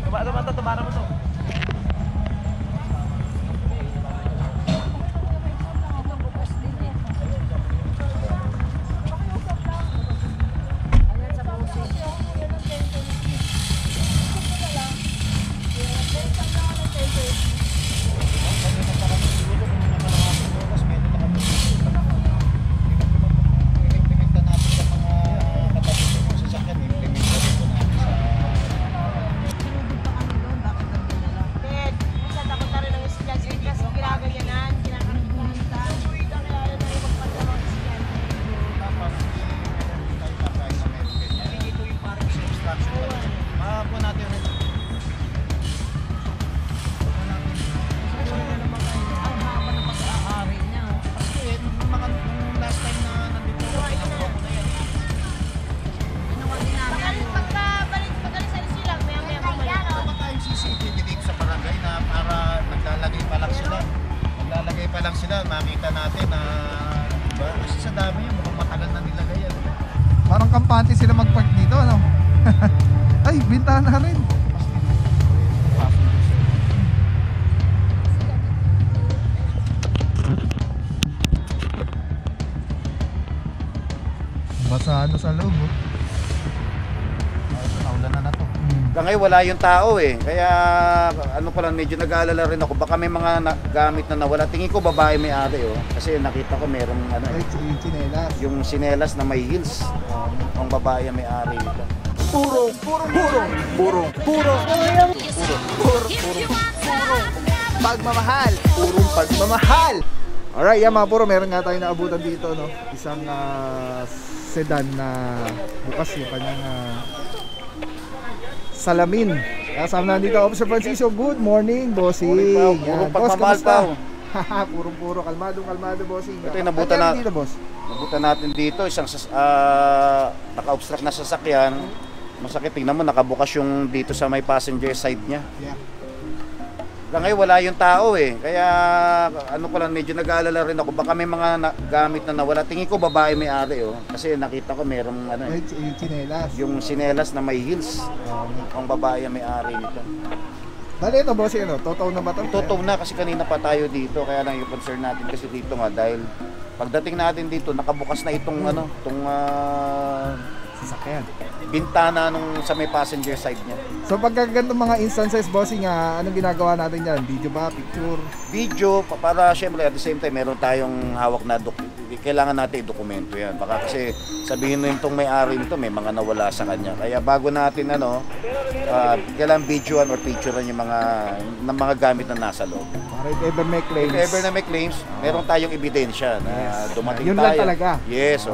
Tumara mo to. Makita natin na diba? Kasi sa dami yun, mukhang matagal na nilagay yan. Parang kampante sila mag-park dito, ano? Ay, bintana rin. Basa sa loob, oh. Naulan na to. Ngayon wala yung tao eh. Kaya ano pa lang, medyo nag-aalala rin ako. Baka may mga gamit na nawala. Tingin ko babae may-ari oh. Kasi nakita ko merong ano, yung sinelas. Yung sinelas na may heels. Ang babae may-ari nito. Puro pagmamahal. Purong pagmamahal. Alright, yan mga puro, meron nga tayo naabutan dito, no? Isang sedan na bukas yung kanyang salamin. Kasama na dito, Officer Francisco. Good morning, bossing. Purong pagmamahal pa. Puro kalmado, bossing. Ito yung nabutan natin dito. Isang naka-obstruct na sasakyan. Masakit, tingnan mo, nakabukas yung dito sa may passenger side niya. Yeah. Ngayon wala yung tao eh. Kaya ano pa lang, medyo nag-aalala rin ako. Baka may mga gamit na nawala. Tingin ko babae may-ari oh. Kasi nakita ko merong ano eh. Yung sinelas. Yung sinelas na may heels. Ang babae may-ari nito. Bale ito, bossing, ano? Totoo na ba ito? Totoo na kasi kanina pa tayo dito. Kaya lang yung concern natin kasi dito nga dahil pagdating natin dito nakabukas na itong ano, itong sasakyan. Bintana nung sa may passenger side niya. So pagka ganitong mga instances, bossing, anong ginagawa natin dyan? Video ba? Picture? Video, para syempre at the same time meron tayong hawak na kailangan natin i-dokumento yan. Baka kasi sabihin mo itong may-ari nito may mga nawala sa kanya. Kaya bago natin kailangan videoan or picturean yung mga gamit na nasa loob. Para if ever may claims. If ever na may claims, meron tayong ebidensya na dumating yun tayo. Yun lang talaga. Yes,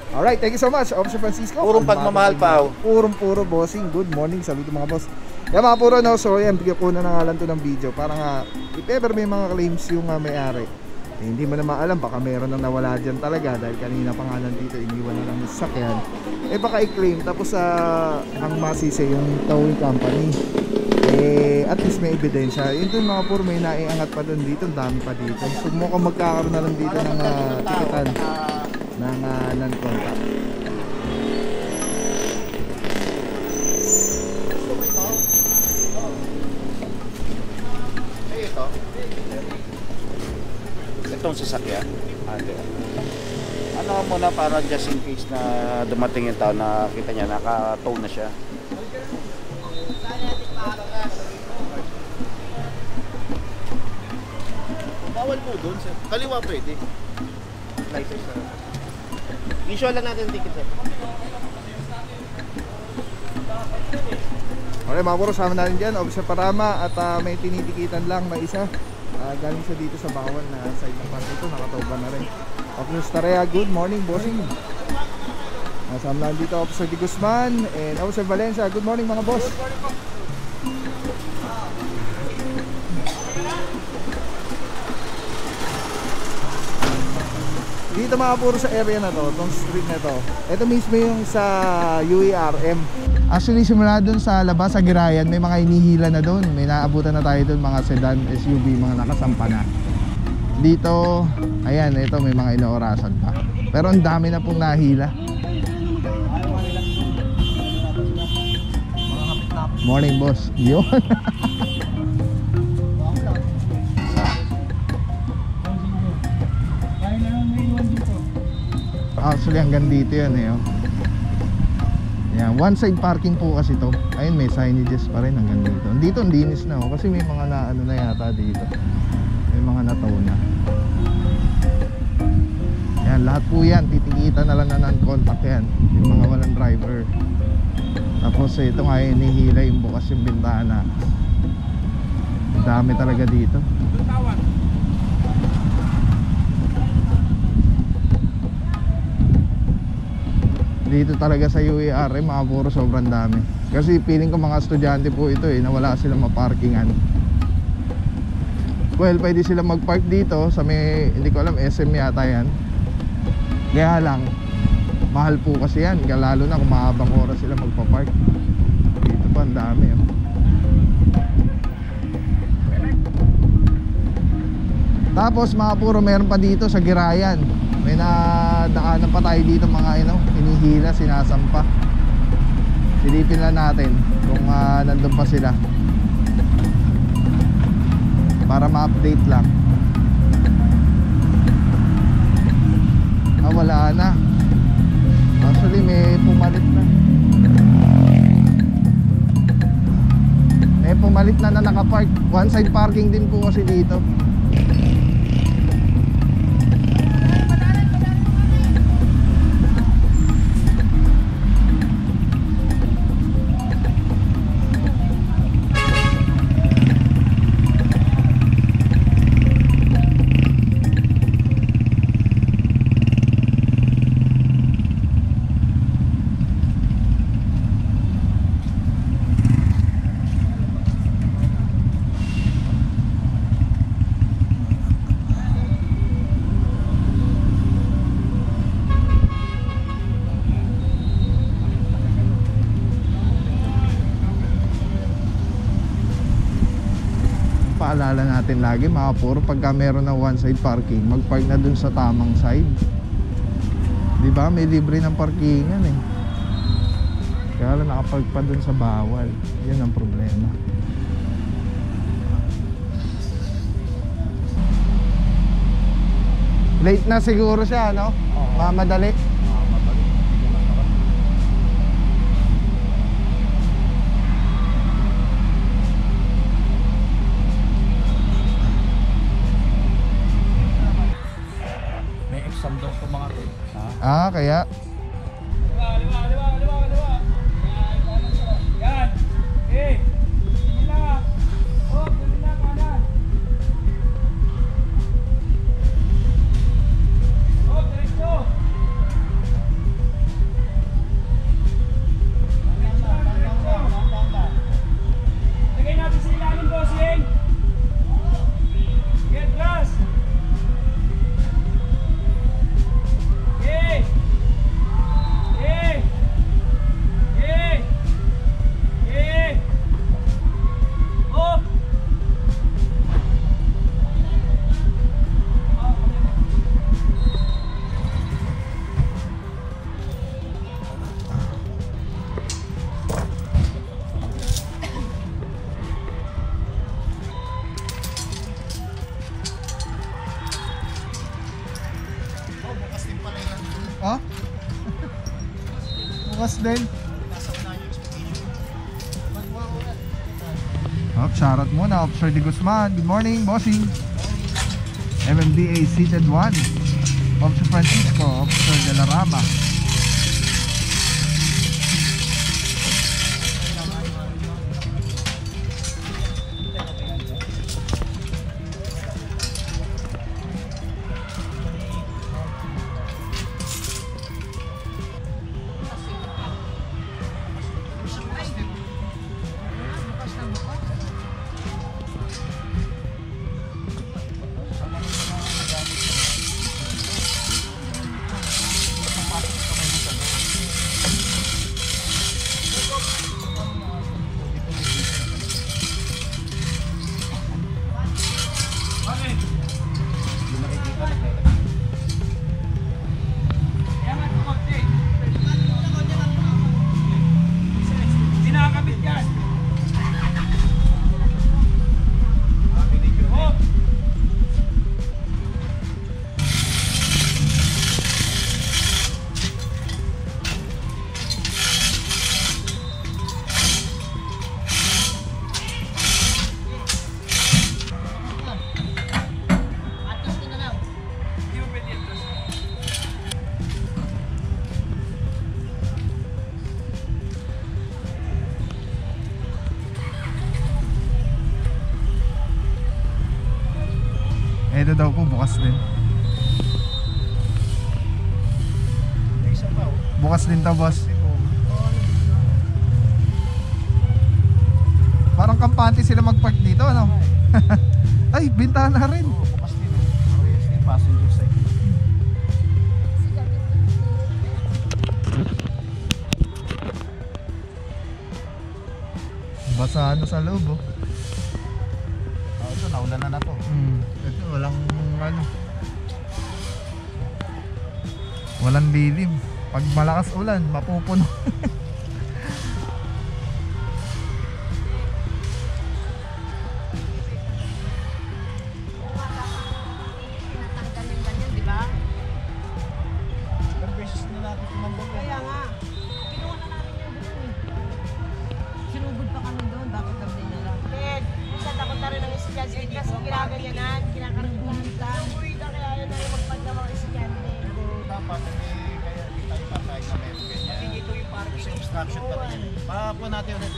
Alright, thank you so much, Officer Francisco. Purong pagmamahal pa. Puro bossing. Good morning, saludo mga boss. Kaya mga puro, no, so yan, bigyan ko na nga lang to ng video. Para nga, if ever may mga claims yung may-ari, hindi mo na maalam, baka meron nang nawala dyan talaga. Dahil kanina pa nga nandito, iniwan na lang yung sasakyan. Baka i-claim, tapos ang masisi yung towing company. At least may ebidensya. Yun dun mga puro, may naiangat pa dun dito, dami pa dito. So mukhang magkakaroon na lang dito ng tikitan ng non-contact. Itong sasakyan. Ano muna para just in case na dumating yung tao na kita niya, naka-tow na siya. Bawal po doon, sir. Kaliwa pwede. License na. Issue lang natin ticket, sir. Okay mga puro, sama natin dyan, Officer Parama. At may tinitikitan lang na isa. Galing siya dito sa bawal na side ng park ito, nakatoba na rin. Officer Starea, good morning, bossing. Sama natin dito, Officer Di Guzman and Officer Valencia, good morning mga boss. Dito mga puro sa area na to, itong street na to. Ito mismo yung sa UERM. Actually simula dun sa labas sa Girayan, may mga hinihila na doon. May naabutan na tayo doon, mga sedan, SUV, mga nakasampa na. Dito, ayan, ito may mga inoorasan pa. Pero ang dami na pong nahila. Morning, boss. Yun. Actually, hanggang dito yan eh. Oh. Yan, one side parking po kasi to. Ayun, may signages pa rin hanggang dito. Dito, ang dinis na oh. Kasi may mga na ano na yata dito. May mga nataw na. Yan, lahat po yan. Titikita na lang na non-contact yan. Yung mga walang driver. Tapos ito nga hinihila yung bukas yung bintana. Ang dami talaga dito. Dito talaga sa UER mga puro sobrang dami. Kasi feeling ko mga estudyante po ito eh, na wala silang maparkingan. Well, pwede sila mag-park dito sa may, hindi ko alam, SM yata yan. Kaya lang, mahal po kasi yan, lalo na kung mahabang oras sila magpa-park. Dito pa ang dami oh. Tapos mga puro meron pa dito sa Girayan. May nadaanan pa tayo dito mga hinihila, sinasampa. Silipin lang natin kung nandun pa sila para ma-update lang. Wala na. Actually may pumalit na. May pumalit na nakapark. One side parking din po kasi dito. Paalala natin lagi mga puro, pagka meron na one side parking, mag-park na dun sa tamang side. Diba? May libre ng parkingan eh. Kaya lang nakapark pa dun sa bawal. Yan ang problema. Late na siguro siya, no? Mamadali. Kaya yan. Lagay natin sa ilalim, bossing. Get gas. Oh? Bukas din. Shoutout muna, Officer De Guzman. Good morning, bossing. MMDA seated 1. Officer Francisco, Officer De La Rama. Ito daw po bukas din. May isa pa, oh. Bukas din to, boss. Parang kampante sila mag-park dito, ano? Ay, bintana rin. Oo, bukas din, oh. Parehas din, passenger side. Basa ano sa loob, oh. Ito, naulan na to. Ito, walang ano. Walang lilim. Pag malakas ulan, mapupuno. Natanggal yung ganyan, di ba? Ilang beses na natin tinanggal yan. Kaya nga, kinuha na natin yung doon eh. Sinugod pa kami doon, bakit kami na lang? Ted, minsan takot na rin ang estudyante kasi ginaganyanan, kinakaragulita. Uy, na kaya yun na yung magpagdamang estudyante. Pero dapat, kaya di tayo patay na meron ganyan. Ito yung parking. Kasi obstruction pa rin. Papo natin ulit.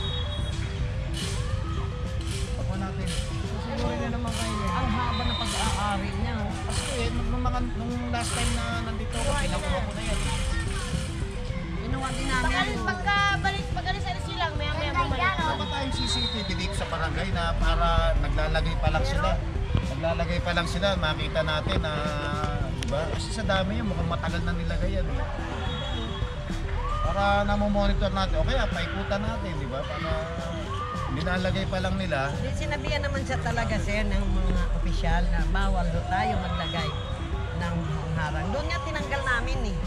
Papo natin. Sinugod na naman kayo. Ang haba ng pag-aari niya. Oh. Kasi nung last time na nandito ako, pinakuha ko na yan. Ginawa din namin. Pag-alis silang, maya-maya bumalik. Dapat tayong CCTV dito sa barangay na para naglalagay pa lang sila. Naglalagay pa lang sila, makita natin na, diba? Kasi sa dami yan, mukhang matagal na nilagay yan. Para namomonitor natin, o kaya paikutan natin, di ba? Para nilalagay pa lang nila. Sinabihan naman siya talaga sir ng mga opisyal na bawal doon tayo maglagay ng harang. Doon nga tinanggal namin eh.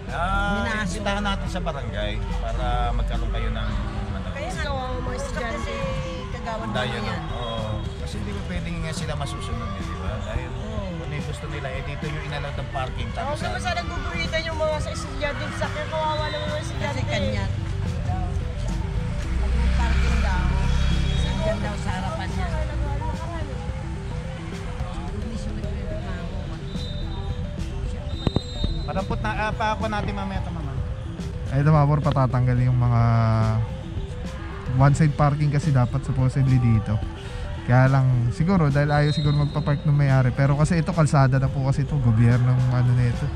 Minaso. Imbitahan natin sa barangay para magkaroon kayo ng Kaya nga, mga gusto estudyante. kasi kagawad mo dayan. yan. Oo. Kasi hindi ko pwedeng nga sila masusunod yun, di ba? Dahil kung may gusto nila, dito yung inalag ng parking. Oo, Tapos kasi sana guguritan yung mga sa estudyante sa akin, kawawa naman mga estudyante. Kasi kanya, pag may parking daw, dyan daw sa harapan niya. Hindi siya nagreklamo. Padampot na, pa ako natin mamaya ito, mama. Ay, Mapor, patatanggal yung mga one side parking kasi dapat supposedly dito. Kaya lang, siguro, dahil ayaw siguro magpapark ng may-ari. Pero kasi ito, kalsada na po kasi ito, gobyernong ano na ito.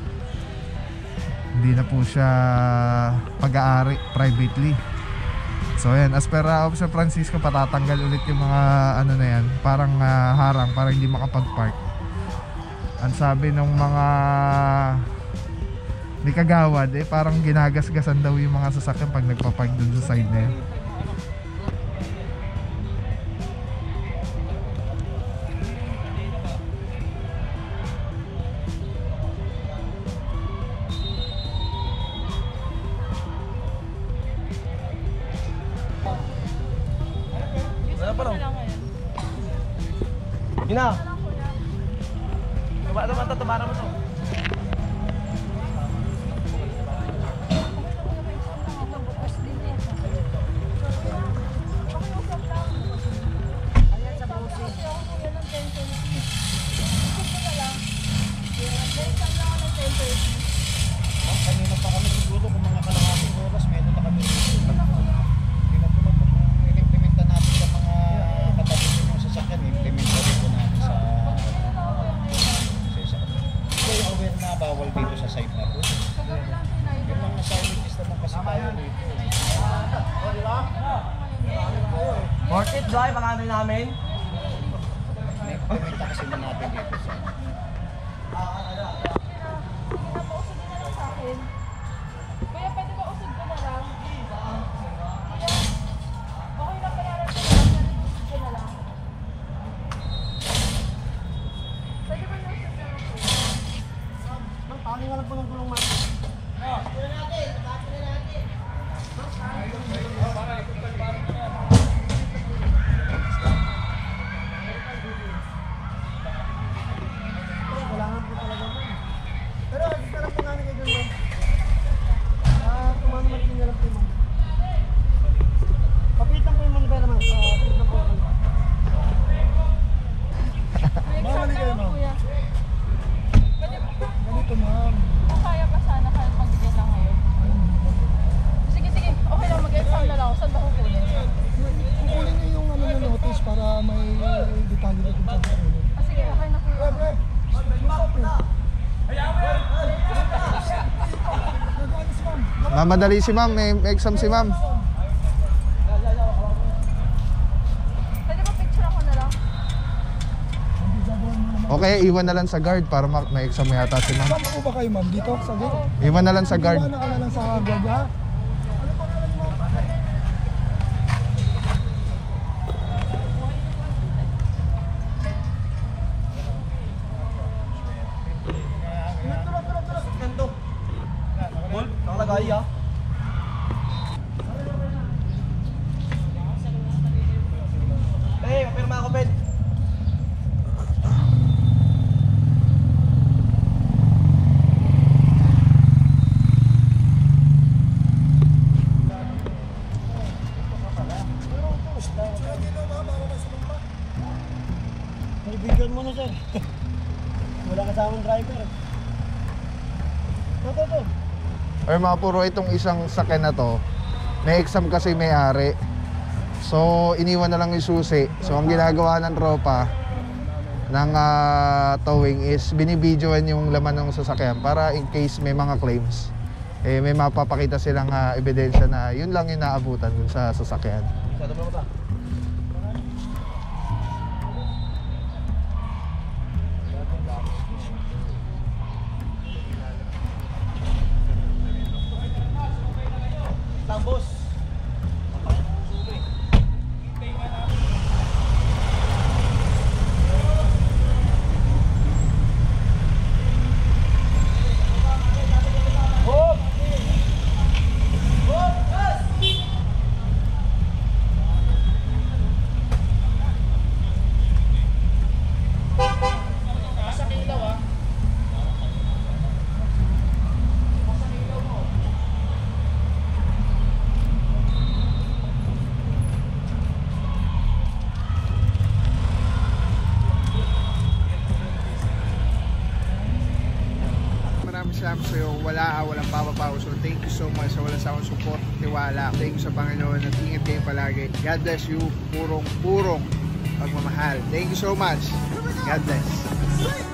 Hindi na po siya pag-aari privately. So yan, as per Officer Francisco, patatanggal ulit yung mga ano na yan, parang harang para hindi makapag-park. Ang sabi ng mga ni kagawad, parang ginagasgasan daw yung mga sasakyan pag nagpa-park dun sa side na yan. Gina. Tuba mo to. Kanina pa kami siguro kung mga kalahating oras, meron na kami dito. Hindi na tulog. Inimplementa natin sa mga katabi yung sasakyan, implementa rin po natin sa isa. Hindi aware na bawal dito sa site na po. Yung mga signage naman kasi tayo dito. Worth it, Joy. Marami namin. Implementa kasi na natin dito sa Kuya, pwede ba usod ko na lang? Okay lang pala rin usod ko na lang. Pwede ba usod na lang? Tawagin nga lang po ng gulong man. Madali si ma'am, may exam si ma'am. Pwede ba picture ako na lang? Okay, iwan na lang sa guard para may exam yata si ma'am. Saan po ba kayo, ma'am? Dito? Sa gate? Iwan na lang sa guard. Iwan ka na lang sa guard, ha? Ano pangalan mo? Bigyan mo na, sir. Wala kasamang driver. Ito. Or mga puro itong isang sakyan na to, may exam kasi may-ari. So iniwan na lang yung susi. So ang ginagawa ng tropa ng towing is binibidyoan yung laman ng sasakyan para in case may mga claims, may mapapakita silang ebidensya na yun lang yung naabutan dun sa sasakyan. Salamat sa iyo, walang papapaw. So thank you so much sa walang sawang support, tiwala. Thank you sa Panginoon at ingat kayo palagi. God bless you, purong pagmamahal. Thank you so much. God bless.